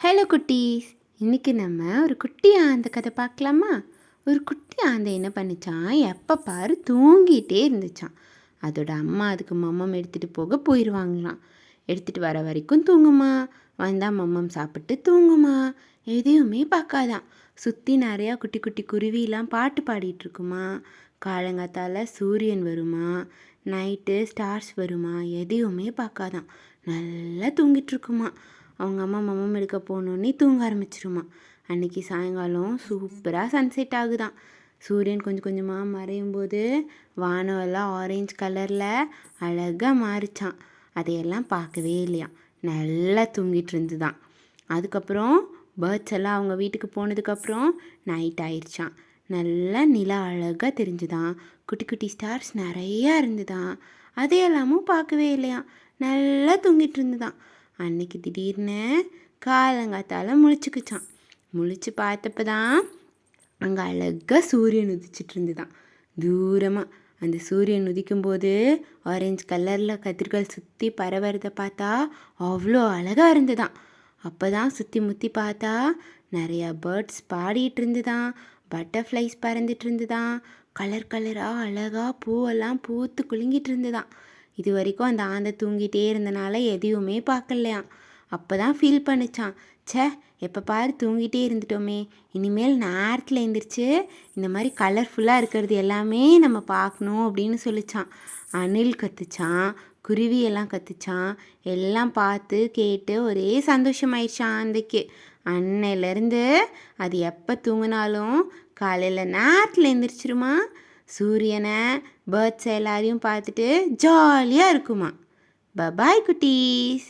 Hello குட்டீஸ். இன்றைக்கி நம்ம ஒரு குட்டி ஆந்தை கதை பார்க்கலாமா? ஒரு குட்டி ஆந்தை என்ன பண்ணிச்சான், எப்போ பாரு தூங்கிட்டே இருந்துச்சான். அதோட அம்மா அதுக்கு மம்மம் எடுத்துகிட்டு போக போயிடுவாங்களாம். எடுத்துகிட்டு வர வரைக்கும் தூங்குமா, வந்தால் மம்மம் சாப்பிட்டு தூங்குமா, எதையுமே பார்க்காதான். சுற்றி நிறையா குட்டி குட்டி குருவிலாம் பாட்டு பாடிட்டுருக்குமா. காலங்காத்தால் சூரியன் வருமா, நைட்டு ஸ்டார்ஸ் வருமா, எதையுமே பார்க்காதான். நல்லா தூங்கிட்டுருக்குமா. அவங்க அம்மா மம்மம் எடுக்க போகணுன்னே தூங்க ஆரம்பிச்சிருமா. அன்றைக்கி சாயங்காலம் சூப்பராக சன்செட் ஆகுதான். சூரியன் கொஞ்சம் கொஞ்சமாக மறையும் போது வானம் எல்லாம் ஆரஞ்சு கலரில் அழகாக மாறிச்சான். அதையெல்லாம் பார்க்கவே இல்லையாம், நல்லா தூங்கிட்டு இருந்துதான். அதுக்கப்புறம் பேர்ட்ஸ் எல்லாம் அவங்க வீட்டுக்கு போனதுக்கப்புறம் நைட் ஆயிடுச்சான். நல்லா நிலா அழகாக தெரிஞ்சுதான். குட்டி குட்டி ஸ்டார்ஸ் நிறையா இருந்துதான். அதையெல்லாமும் பார்க்கவே இல்லையாம், நல்லா தூங்கிட்டு இருந்துதான். அன்னைக்கு திடீர்னு காலங்காத்தால் முழிச்சுக்குச்சான். முழிச்சு பார்த்தப்ப தான் அங்கே அழகாக சூரியன் உதிச்சிட்டு இருந்துதான். தூரமாக அந்த சூரியன் உதிக்கும்போது ஆரஞ்சு கலரில் கதிர்கள் சுற்றி பரவறதை பார்த்தா அவ்வளோ அழகாக இருந்துதான். அப்போ தான் சுற்றி முற்றி பார்த்தா நிறையா பேர்ட்ஸ் பாடிட்டு இருந்துதான். பட்டர்ஃப்ளைஸ் பறந்துட்டு இருந்துதான். கலர் கலராக அழகாக பூவெல்லாம் பூத்து குலுங்கிட்டு இருந்துதான். இது வரைக்கும் அந்த ஆந்தை தூங்கிட்டே இருந்தனால எதையுமே பார்க்கலையாம். அப்போ தான் ஃபீல் பண்ணிச்சான், ச்சே எப்போ பாரு தூங்கிட்டே இருந்துட்டோமே, இனிமேல் நேரத்தில் எழுந்திரிச்சு இந்த மாதிரி கலர்ஃபுல்லாக இருக்கிறது எல்லாமே நம்ம பார்க்கணும் அப்படின்னு சொல்லிச்சான். அணில் கத்துச்சான், குருவி எல்லாம் கத்துச்சான். எல்லாம் பார்த்து கேட்டு ஒரே சந்தோஷமாயிடுச்சான் ஆந்தைக்கு. அன்னையிலேருந்து அது எப்போ தூங்கினாலும் காலையில் நேரத்தில் எழுந்திரிச்சிருமா. சூரியனை பேர்ட்ஸ் எல்லாரையும் பார்த்துட்டு ஜாலியாக இருக்குமா. பபாய் குட்டீஸ்.